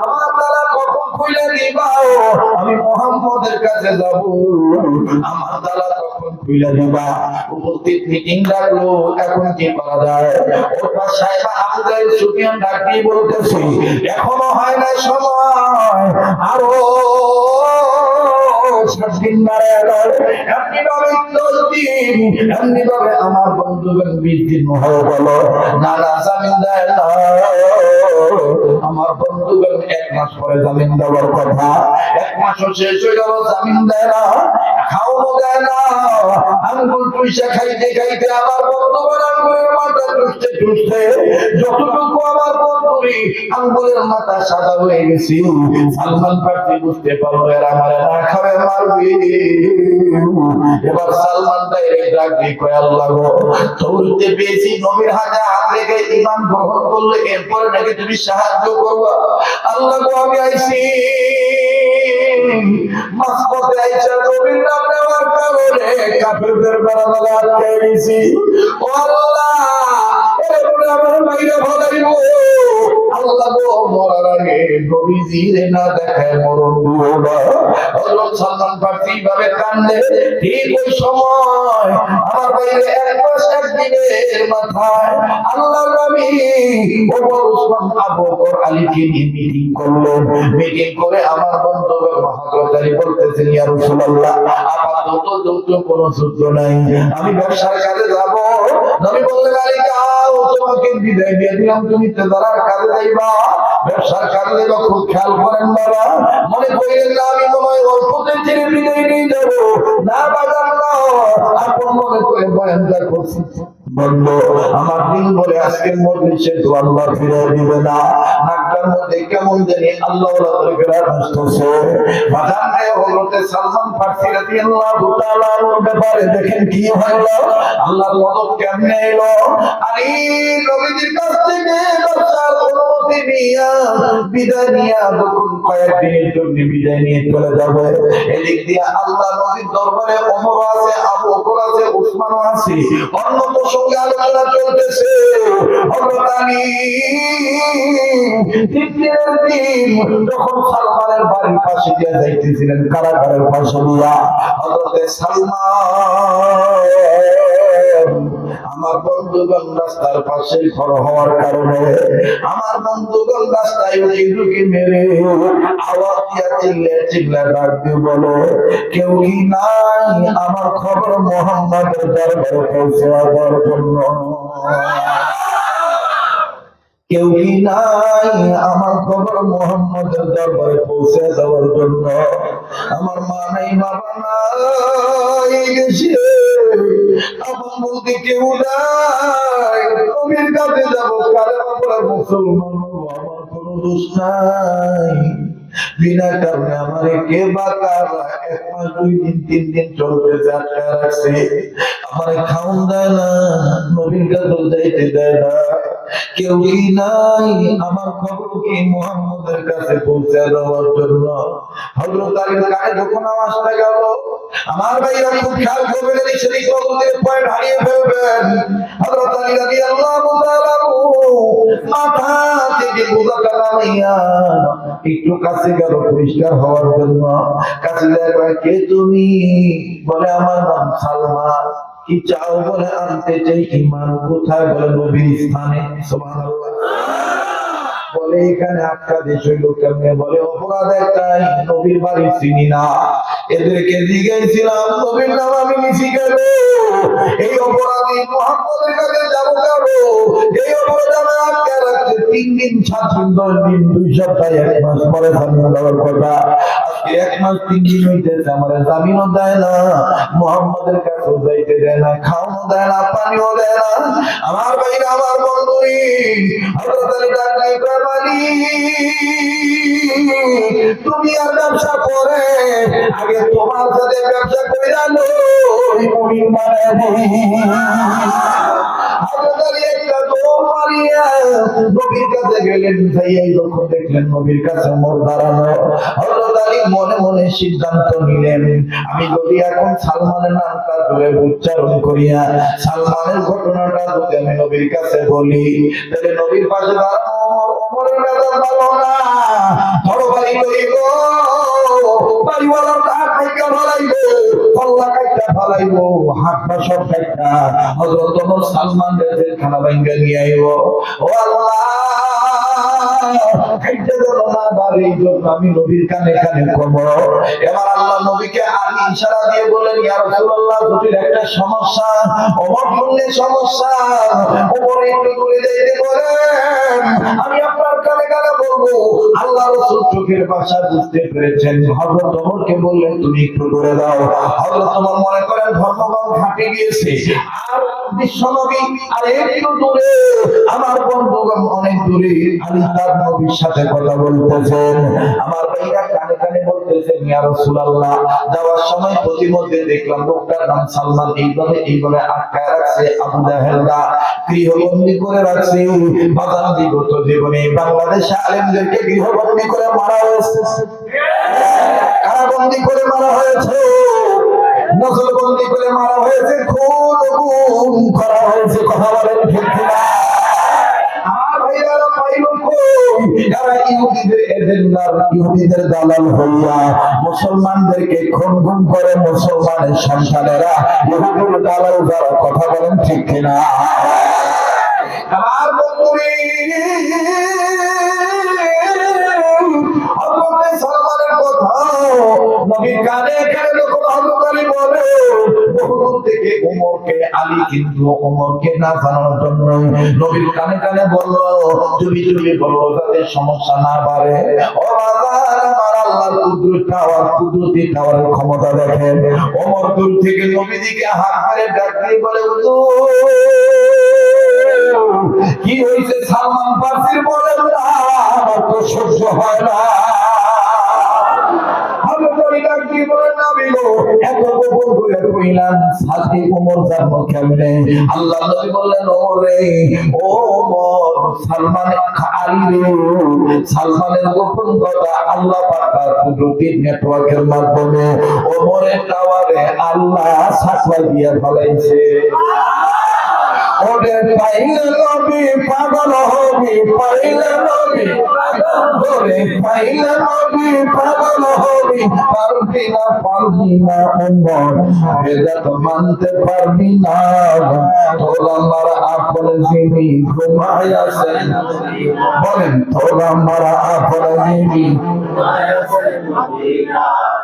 আমার তালা কখন খুলে দিবা? আমি মুহাম্মদের কাছে যাব, আমার তালা কখন খুলে দিবা? উপস্থিত মিটিং ডাকলো, এখন কি করা যায়? ওটা সাহেব আবু জাহেল সুফিয়ান ডাক দিয়ে বলতেছে, এখনো হয় না সময়, আরো 7 দিন মারা গেল। এমনি ভাবে 10 দিন, এমনি ভাবে আমার বন্ধুগণ 20 দিন হয়ে গেল, নানা জামিন দেয় না। আমার বন্ধুগণ 1 মাস পরে জামিন দেওয়ার কথা, 1 মাসও শেষ হয়ে গেল, জামিন দেয় না, খাওয়ানো দেয় না। আঙ্গুল পয়সা খাইতে খাইতে আমার বন্ধুগণ আঙ্গুলের মাথা টুসতে টুসতে যতটুকু আমার বন্ধুরি আঙ্গুলের মাথা সাদা হয়ে গেছে। সালমান ফারসি বুঝতে পারলো এরা আমারে না খাবে মারবে। এবার সালমান ডাইরেক্ট ডাক দিয়ে কয়, আল্লাহ গো তৌরিতে পেয়েছি, নবীর হাতে হাত রেখে ঈমান গ্রহণ করলে এরপরে নাকি তুমি সাহায্য করবা। আল্লাহ গো আমি আইছি, মাঝপথে আইসা নবীর নাম নেওয়ার কারণে কাফেরদের বেড়ালে আটকে গেছি। ও আল্লাহ এরপরে আমার মাইরা ভালাইব। আল্লাহ গো মরার আগে নবীজিরে না দেখায় মরণ দিও না। হযরত সালমান ফারসি ভাবে কান্দে। ঠিক ওই সময় আমার বাইরে 1 মাস 1 দিনের মাথায় আল্লাহর নবী ওমর ওসমান আবু বকর আলীকে নিয়ে মিটিং করলেন। মিটিং করে আমার বন্ধুগণ হযরত আলী বলতেছেন, ইয়া রাসূলুল্লাহ আপাতত যুদ্ধ কোনো যুদ্ধ নাই, আমি ব্যবসার কাজে যাব। নবী বললেন, আলী যাও, তোমাকে বিদায় দিয়ে দিলাম, তুমি তেজারার কাজে যাইবা, ব্যবসার কাজে যাবা, খুব খেয়াল করেন বাবা। মনে করিলেন না আমি মনে হয় অল্পতে ছেড়ে বিদায় নিয়ে যাবো, না বাজার না, আপন মনে করে বয়ানটা করছি। বললো আমার দিল বলে আজকের মজলিসে তো আল্লাহ ফিরে দিবে না, নাকটার মধ্যে কেমন জানি আল্লাহ আসতেছে। বাজারে হযরতে সালমান ফারসি রাদিয়াল্লাহু তাআলা এর ব্যাপারে দেখেন কি হলো, আল্লাহর মদদ কেমনে এলো। আলী নবীজির কাছ থেকে বাদশার অনুমতি নিয়া বিদায় নিয়া যখন কয়েকদিনের জন্য বিদায় নিয়ে চলে যাবে, এদিক দিয়ে আল্লাহ নবীর দরবারে ওমর আছে, আবু বকর আছে, উসমান আছে, অন্য প্রসঙ্গে আলোচনা চলতেছে। হযরত আলী তৃতীয় দিন যখন সালমানের বাড়ির পাশে দিয়ে যাইতেছিলেন, কারাগারের পাশে দিয়া হযরতে সালমান আমার বন্ধুগণ রাস্তার পাশে ঘর হওয়ার কারণে আমার বন্ধুগণ রাস্তায় উকি মেরে আওয়াজ দিয়া চিল্লা ডাক দিয়ে বলে, কেউ কি নাই আমার খবর মুহাম্মদের দরবারে পৌঁছে দেওয়ার জন্য? কেউ কি নাই আমার খবর মুহাম্মদের দরবারে পৌঁছে দেওয়ার জন্য? আমার মা নাই, বাবা নাই, গেছে আমার বলতে কেউ নাই, নবীর কাছে যাবো, কারে বাবা মুসলমান, আমার কোনো দোষ নাই, বিনা কারণে আমার কে বা কারা 1 মাস 2 দিন 3 দিন চলতেছে, আটকা রাখছে, আমার খাওন দেয় না, নবীর কাছে যাইতে দেয় না, কেউ কি নাই আমার খবর কি মুহাম্মদের কাছে পৌঁছে দেওয়ার জন্য? হযরত আলীর কানে যখন আওয়াজটা গেল, আমার ভাইরা খুব খেয়াল করবেন, এই সেই কবরের পয়েন্ট হারিয়ে ফেলবেন। হযরত আলী রাদিয়াল্লাহু তাআলা মাথা থেকে বোঝাটা নামাইয়া একটু কাছে গেল পরিষ্কার হওয়ার জন্য। কাছে যায়, কে তুমি? বলে আমার নাম সালমান। কি চাও? বলে আনতে চাই ঈমান। কোথায়? বলে নবীর স্থানে। সুবহানাল্লাহ। বলে এখানে আটকা দেশ হইল কেমনে? বলে অপরাধ একটাই, নবীর বাড়ি চিনি না, এদেরকে জিজ্ঞাসিলাম নবীর নাম আমি নিছি কেন? এই অপরাধী মুহাম্মদের কাছে যাবো কেন? এই অপরাধ আমার আটকা রাখছে 3 দিন 7 দিন 10 দিন 2 সপ্তাহ 1 মাস পরে জামিন দেওয়ার কথা, আজকে 1 মাস 3 দিন হইতেছে, আমার জামিনও দেয় না, মুহাম্মদের কাছে যাইতে দেয় না, খাওয়ানো দেয় না, পানিও দেয় না। আমার ভাইরা, আমার বন্ধুই, হযরত আলী ডাকলেন, তুমি আর ব্যবসা করে আগে তোমার সাথে ব্যবসা করে আলো মুমিন বানায় দিই। হযরত আলী একটা দৌড় মারিয়া নবীর কাছে গেলেন, যাইয়াই যখন দেখলেন নবীর কাছে মোর দাঁড়ানো, হযরত আলী মনে মনে সিদ্ধান্ত নিলেন, আমি যদি এখন সালমানের নামটা ধরে উচ্চারণ করিয়া সালমানের ঘটনাটা যদি আমি নবীর কাছে বলি, তাহলে নবীর পাশে দাঁড়ানো ওমরের মেজাজ ভালো না, তরবারি লইব, বাড়িওয়ালার হাত কাইটা ফলাইব, কল্লা কাইটা ফলাইব, হাত পা সব কাইটা হযরত ওমর সালমান রে খানা ভাঙ্গা নিয়ে আইব। ও আল্লাহ, খাইতে দেব না বাড়ি, আমি নবীর কানে কানে কব। এবার আল্লাহ নবীকে আলী ইশারা দিয়ে বলেন, ইয়া রাসূলুল্লাহ, জটিল একটা সমস্যা, ওমর শুনলে সমস্যা, ওমর একটু দূরে যাইতে বলেন, আমি আপনার কানে কানে বলবো। আল্লাহ রাসূল চোখের ভাষা বুঝতে পেরেছেন, হযরত ওমরকে বললেন, তুমি একটু দূরে দাও। হযরত ওমর মনে করেন ধর্মবল ঘাটে গিয়েছে, আর বিশ্বনবী আর একটু দূরে, আমার বন্ধুগণ অনেক দূরে, আলী তার নবীর সাথে কথা বলতেছেন। আমার ভাইরা কানে কানে বলতেছেন, ইয়া রাসূলুল্লাহ, যাওয়ার সময় প্রতিমধ্যে দেখলাম লোকটার নাম সালমান, এইভাবে আটকায় রাখছে, আবু জাহেলরা গৃহবন্দী করে রাখছে। বাজার বিগত জীবনে বাংলাদেশে আলেমদেরকে গৃহবন্দী করে মারা হয়েছে, কারাবন্দী করে মারা হয়েছে, নজরবন্দী করে মারা হয়েছে, খুন গুম করা হয়েছে। কথা বলেন ঠিক কিনা? আমার ভাইরা পাইল কই? যারা ইহুদিদের এজেন্ডার, ইহুদিদের দালাল হইয়া মুসলমানদেরকে খুন গুম করে, মুসলমানের সন্তানেরা ইহুদিদের দালাল যারা। কথা বলেন ঠিক কিনা? আমার বন্ধুরে হযরত সালমানের কথা নবীর কানে কানে যখন হযরত আলী বলে, বহুদূর থেকে ওমরকে, আলী কিন্তু ওমরকে না জানানোর জন্য নবীর কানে কানে বলল, চুপি চুপি বলল, যাতে সমস্যা না বাড়ে। ও বাজার, আমার আল্লাহর কুদরতি পাওয়ার ক্ষমতা দেখেন। ওমর দূর থেকে নবীজিকে হাত মেরে ডাক দিয়ে বলে, হুজুর কি হয়েছে সালমান ফার্সির বলেন না, আমার তো সহ্য হয় না। আমি বলি না কি বলেন না বিগো, এত গোপন করে কইলাম সাথে ওমর জানবো কেমনে? আল্লাহ নবী বললেন ওরে ও ওমর, সালমান আলী রে, সালমানের গোপন কথা আল্লাহ পাক কুদরতি নেটওয়ার্কের মাধ্যমে ওমরের টাওয়ারে আল্লাহ সাকলাই দিয়ে ফলাইছে। ওরে পাইলে নবী পাগল হবি, পাইলে নবী ওরে পাইলে নবী পাগল হবি, পারবি না পারবি না ওমর, বেদাত মানতে পারবি না। তোর আমার আপন যিনি ঘুমায় আছেন, বলেন তোর আমার আপন যিনি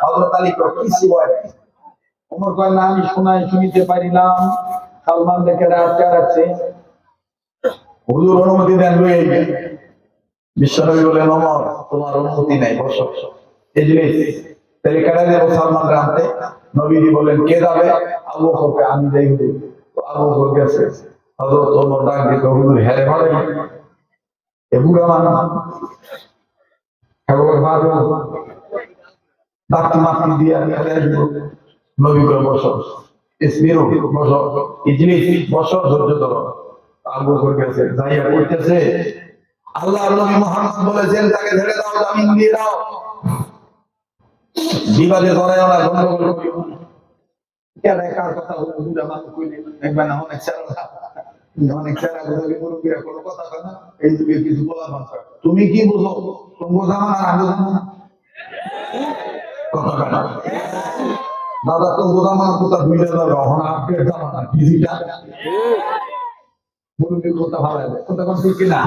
হযরত আলী কিছু বলে, ওমর কয় না আমি শুনিতে পারিলাম সালমান দেখে আটকে রাখছে, হুজুর অনুমতি দেন লয়ে গেল। বিশ্বনবী বলেন ওমর তোমার অনুমতি নাই, বসো। ইজলিস তাহলে কেন দেব সালমান রামতে? নবীজি বলেন কে যাবে? আবু বকরকে আমি যাই। তো আবু বকর গেছে, হযরত ওমর ডাক দিতে হুজুর হেরে মারে এ বুড়া মানুষ খবর মারব দাঁত মাটি দিয়ে হেরে দিব। নবী করে বসো, ইসমিরু বসো, ইজলিস বসো, ধৈর্য ধরো। আবু বকর গেছে, যাইয়া কইতেছে আল্লাহর নবী মুহাম্মদ বলেছেন তাকে ছেড়ে দাও, জামিন দিয়ে দাও, বিবাদে ধরায় না, গন্ডগোল করিও না। কেন কার কথা হলো বুড়া মানুষ কইলে দেখবেন না অনেক ছেড়া, অনেক ছেড়া গুলো মুরব্বিরা কোনো কথা কয় না, এই যুগে কিছু বলা ভাষা তুমি কি বুঝো? তোমার জামানা আগে জামানা কথা কয় না দাদা, তোমার জামানা কোথা ভুলে যাবে, এখন আপডেট জামানা ডিজিটাল মুরব্বি কথা ভালো লাগে, কথা কোন ঠিক কিনা?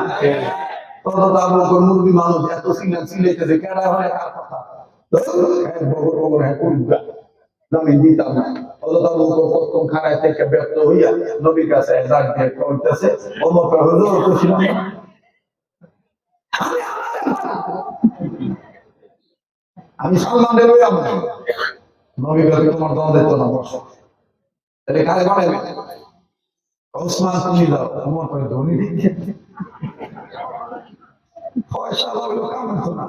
তত আবু বকর মুরব্বি মানুষ এত সিলেটেছে কেডা হয় কার কথা বগর বগর হ্যাঁ করুগা জামিন দিতাম না। হযরত আবু বকর কতক্ষণ খাড়ায় থেকে ব্যস্ত হইয়া নবীর কাছে ডাক দিয়ে কইতেছে ওমর কয় হুজুর কইছিলাম না আমি সালমানের লইলাম না। নবী বলে তোমার দম দিত না, বসো। তাহলে কারে বানাইবে? ওসমান তুমি দাও। ওমর কয় ধনী দিচ্ছে পয়সা লাগলো কাম হতো না,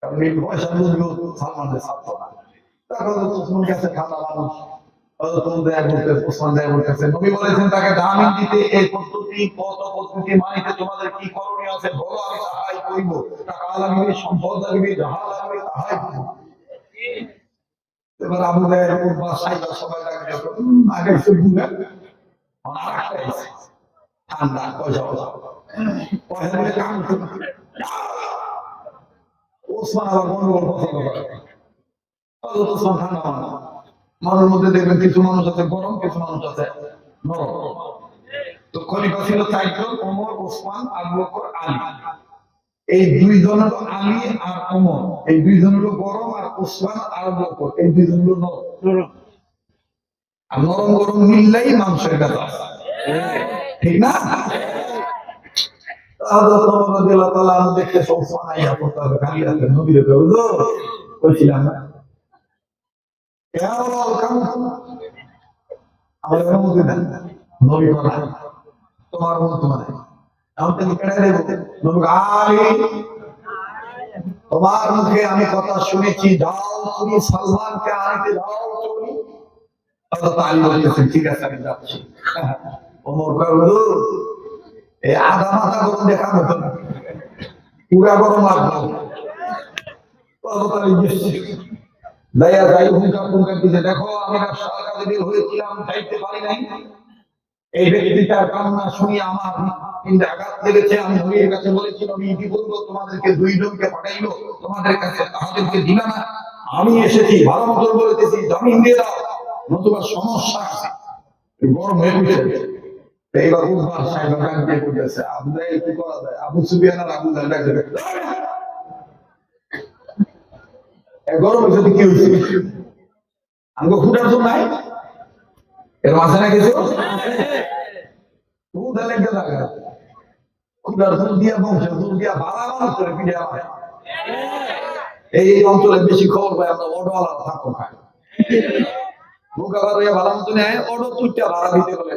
কারণ এই পয়সা বুঝলো সালমানের ছাত্র না। তখন ওসমান কাছে খাতা মানুষ নবী বলেছেন তাকে জামিন দিতে এই পদ্ধতি কত পদ্ধতি মানিতে তোমাদের কি করণীয় আছে বলো, আমি তাহাই করিব। টাকা লাগবে, সম্পদ লাগবে, যাহা লাগবে তাহাই করিব। এবার আবু জাহেল উতবা সাইবা সবাই লাগে আগে শুনবে ঠান্ডা পয়সা পয়সা দিলে কাম করবে। ওসমান আবার গন্ডগোল পছন্দ করে, ওসমান ঠান্ডা মানুষ। মানুষের মধ্যে দেখবেন কিছু মানুষ আছে গরম, কিছু মানুষ আছে নরম। তো খলিফা ছিল চারজন, ওমর, ওসমান, আবু বকর, আলী। এই দুইজন হলো আলী আর ওমর, এই দুইজন হলো গরম, আর ওসমান আর আবু বকর এই দুইজন হলো নরম। আর নরম গরম মিললেই মানুষের কথা, ঠিক না? হযরত ওমর রাদিয়াল্লাহু তাআলা দেখতে ওসমান আইয়া পড়তে খালি আছে, নবীর হুজুর কইছিলাম না আমার অনুমতি দেন। নবী বলেন তোমার অনুমতি মানে আমি তাকে কেড়ে দেব। নবী আলী তোমার মুখে আমি কথা শুনেছি, যাও তুমি সালমানকে আনতে যাও তুমি। হযরত আলী বলতেছেন ঠিক আছে আমি যাচ্ছি। ওমর কয় হুজুর এই আধা মাথা গরম দেখা হতো না, পুরা গরম লাগতো। হযরত আলী দাইয়া যাই হুঙ্কার দিতে, দেখো আমি ব্যবসার কাজে বের হয়েছিলাম, যাইতে পারি নাই। এই ব্যক্তিটার কান্না শুনিয়ে আমার কিন্তু আঘাত লেগেছে। আমি নবীর কাছে বলেছি নবী ইতিপূর্বে তোমাদেরকে দুইজনকে পাঠাইলো, তোমাদের কাছে তাদেরকে দিলা না। আমি এসেছি ভালো মতো বলেছি জামিন দিয়ে দাও, নতুবা সমস্যা আছে। গরম হয়ে উঠেছে। এইবার উদ্বার সাহেব গান দিয়ে উঠেছে, আবু জাহেল কি করা যায়? আবু সুফিয়ান আর আবু জাহেল ডাকতে গরম যদি কি হয়েছে আমাকে ফুটার জন্য নাই, এর মাঝে না কিছু এই অঞ্চলে বেশি খবর পাই আমরা, অটোওয়ালা থাকো খাই ভালো মতো নেয়, অটো তুইটা ভাড়া দিতে বলে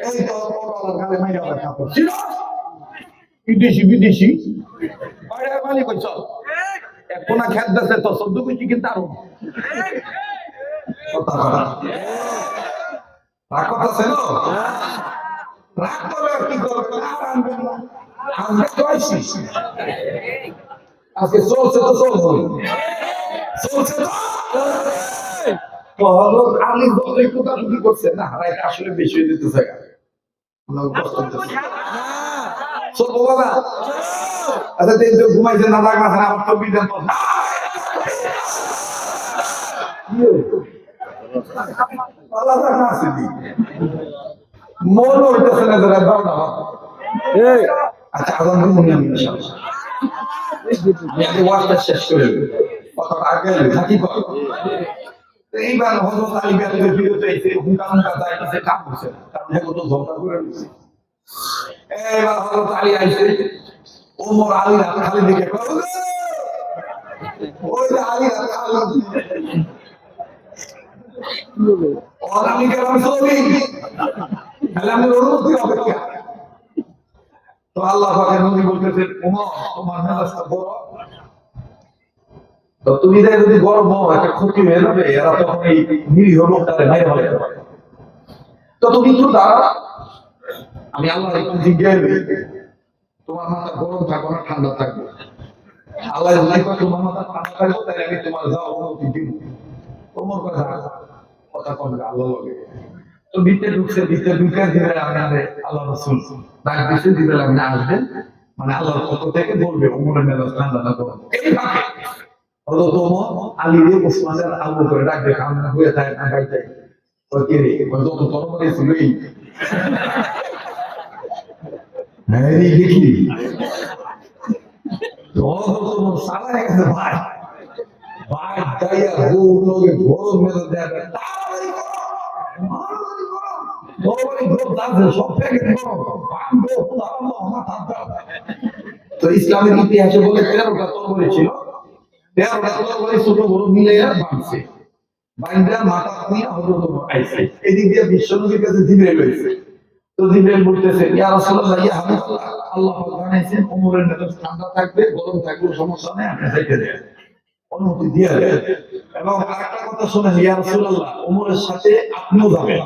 এই তো গালে মাইরা কথা ছিল বিদেশি বিদেশি পাড়ার মালিক হইছ এক কোনা খেত দাসে তো 14 কোটি কিন্তু আরো কথা রাগ করতেছে না রাগ করলে কি করবে আর আনবেন না আজকে তো আইছি আজকে চলছে তো চলছে তো হলো আলি দলে একটু কি করছে না রাইট আসলে বেশি হয়ে যেতেছে আমরা কষ্ট হচ্ছে চলবো বাবা আচ্ছা দিন তো ঘুমাইছে না রাগ মাথা আবার তো বিধান তো আল্লাহ না আসেনি মন হইতেছে না যারা দাও না আচ্ছা আজান দিন মনে আমি ইনশাআল্লাহ আমি ওয়াজটা শেষ করে কত আগে থাকি কত এইবার হযরত আলী বের বিরতে এসে হুকাম কাজা এসে কাম করছে কারণ হে কত ঝগড়া করে নিছে এইবার হযরত আলী আইছে ওমর আলী রাত খালি দিকে ওই যে আলী রাত খালি और আমি কেমন সবই তাহলে আমি অনুমতি অপেক্ষা তো আল্লাহ পাকের নবী বলতেছেন ওমর তোমার মেজাজটা বড় তো তুমি যদি গরম হও একটা ক্ষতি হয়ে যাবে এরা তখন এই নিরীহ লোকটারে মাইরে ফেলতে পারে তো তুমি একটু দাঁড়া আমি আল্লাহ একটু জিজ্ঞেস তোমার মাথা গরম থাকবে না ঠান্ডা থাকবে আল্লাহ যদি তোমার মাথা ঠান্ডা থাকবে তাহলে আমি তোমার যাওয়ার অনুমতি দিব তোমার কথা কমবে আল্লাহ লাগে তো ভিতরে ঢুকছে ভিতরে ঢুকে দিবে আমি আল্লাহ রাসূল ডাক দিতে দিবে আমি আসবেন মানে আল্লাহর পক্ষ থেকে বলবে ওমরের মেজাজ ঠান্ডা না করো এই ভাবে হযরত ওমর আলী রে ওসমানের আবু করে ডাক দেখে আমরা হয়ে থাকে না গাইতে ওই কে রে ওই যত তরবারি ছিল এই এই দেখি তো ওমর সারা গেছে ভাই ভাই দাইয়া লোকে গরম মেজাজ দেবে তো ইসলামের ইতিহাসে বলে 13টা তরবারি ছিল 13টা তরবারি ছোট বড় মিলে বাঁধছে বাইন্দা মাথা নিয়ে হযরত ওমর আইছে এদিক দিয়ে বিশ্বনবীর কাছে জিবরাইল হইছে তো জিবরাইল বলতেছে ইয়া রাসূলুল্লাহ ইয়া হাবিবাল্লাহ আল্লাহ পাক জানাইছেন ওমরের মেজাজ ঠান্ডা থাকবে গরম থাকবে সমস্যা নেই আপনি যাইতে দেন অনুমতি দিয়ে দেন এবং আরেকটা কথা শুনেন ইয়া রাসূলুল্লাহ ওমরের সাথে আপনিও যাবেন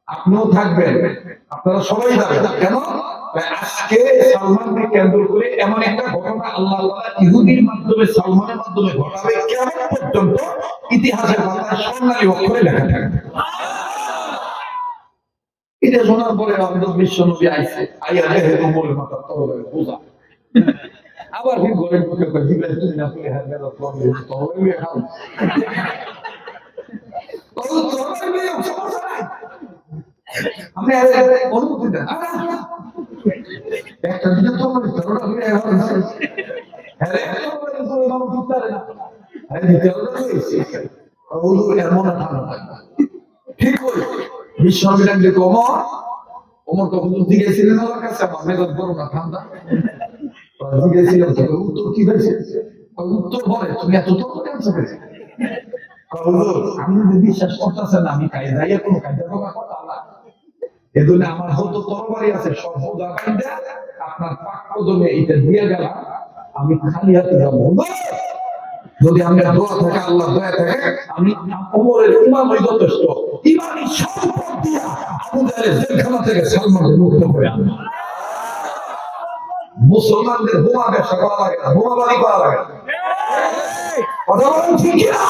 আপনিও থাকবেন আপনারা সবাই যাবেন কেন আজকে সালমানকে কেন্দ্র করে এমন একটা ঘটনা আল্লাহ তাআলা ইহুদির মাধ্যমে সালমানের মাধ্যমে ঘটাবে কিয়ামত পর্যন্ত ইতিহাসের পাতায় স্বর্ণালী অক্ষরে লেখা থাকবে এটা শোনার পরে আমাদের বিশ্বনবী আইছে আইয়া দেখে ওমরের মাথা তরবারি বোঝা আবার কি ঘরের মুখে কই জিবরাইল তুমি না করে হাত দাও তরবারি খাও তরবারি সমস্যা নাই আমি অনুমতি দেন একটা দিকে তো আমার ধরোটা হয়ে এখন আরে তো এমন বুঝতে না আরে ধরোটা হয়েছে ওগুলো এমন ঠান্ডা থাকবে ঠিক হলো বিশ্ববিদ্যালয় যে ওমর কখন জিজ্ঞেসছিলেন আমার কাছে আমার মেজাজ বড় না ঠান্ডা জিজ্ঞেসছিলাম তবে উত্তর কি হয়েছে উত্তর বলে তুমি এত তো ক্যান্সার হয়েছে আমি যদি বিশ্বাস করতেছেন আমি কাজে যাইয়া কোনো কাজে কথা না এজন্য আমার যত তরবারি আছে সব বোঝা বাইন্দা আপনার পাক কদমে এটা দিয়ে গেলাম আমি খালি হাতে যাবো যদি আমরা দোয়া থাকে আল্লাহ দয়া থাকে আমি ওমরের ইমামই যথেষ্ট ইমানি সম্পদ দিয়া আবু জাহেলের জেলখানা থেকে সালমানকে মুক্ত করে আনবো মুসলমানদের বোমা ব্যবসা করা লাগে না বোমাবাজি করা লাগে না কথা বলেন ঠিক না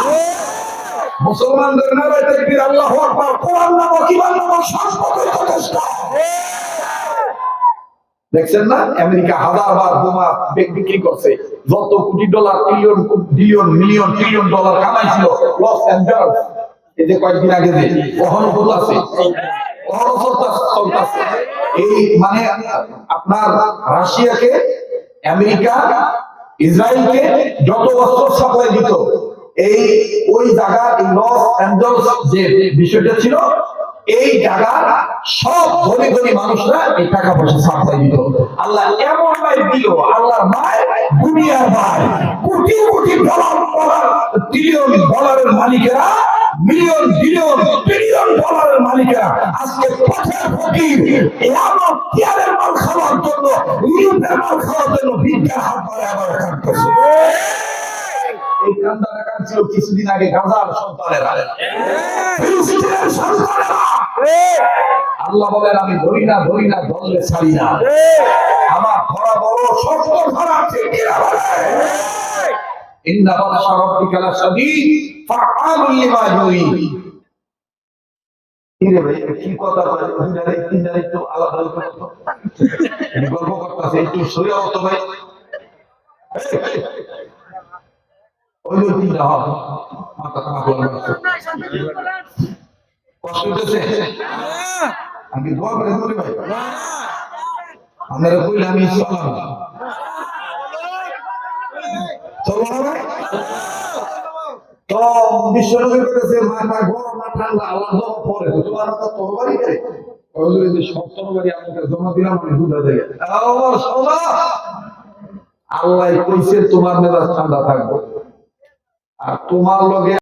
মুসলমানদের নারায়ে তাকবীর আল্লাহু আকবার কোরআন নামক ইমান নামক সম্পদের যথেষ্ট দেখছেন না আমেরিকা হাজারবার বোমা বিক্রি করছে যত কোটি ডলার ট্রিলিয়ন ডলার কামাইছিল লস অ্যাঞ্জেলস এই যে কয়েকদিন আগে যে অহনগত আছে চলতেছে এই মানে আপনার রাশিয়াকে আমেরিকা ইসরায়েলকে যত অস্ত্র সাপ্লাই দিত এই ওই জায়গা এই লস অ্যাঞ্জেলস যে বিষয়টা ছিল এই জায়গা সব ধনী ধনী মানুষরা এই টাকা পয়সা সাপ্লাই দিত। আল্লাহ এমন ভাই দিল, আল্লাহর মায় দুনিয়ার ভাই কোটি কোটি ডলার ট্রিলিয়ন ডলারের মালিকেরা, মিলিয়ন বিলিয়ন ট্রিলিয়ন ডলারের মালিকেরা আজকে পথের ফকির এমন টিয়ারের মাল খাওয়ার জন্য, ইউরোপের মাল খাওয়ার জন্য ভিক্ষার হাত ধরে আবার কাটতেছে। এই কান্দাটা কাটছিল কিছুদিন আগে গাজার সন্তানেরা, ফিলিস্তিনের সন্তানেরা। আল্লাহ বলেন আমি ধরি না ধরলে ছাড়ি না। আমার ধরা বড় শক্ত ধরা আছে, কিনা বলে ইন্না বাতশা রাব্বিকা লাশাদীদ ফাআলুল লিমা ইউরিদ। কিরে ভাই কি কথা বলে, দুইটারে তিনটারে একটু আলাদা আলাদা গল্প করতেছে, একটু সরে আও তো ভাই। ওই যে তিনটা হবে মাথা কামা করবে, কষ্ট হচ্ছে। আমি দোয়া করে বলি ভাই, আপনারা কইলে আমি চলাম তো বিশ্বনবী করেছে মাথা গরম না ঠান্ডা আল্লাহ জমা পড়ে, তোমার তো তরবারি করে সব তরবারি আমাকে জমা দিলাম, আমি দুধা দেয় আল্লাহ কইছে তোমার মেজাজ ঠান্ডা থাকবো, আর তোমার লগে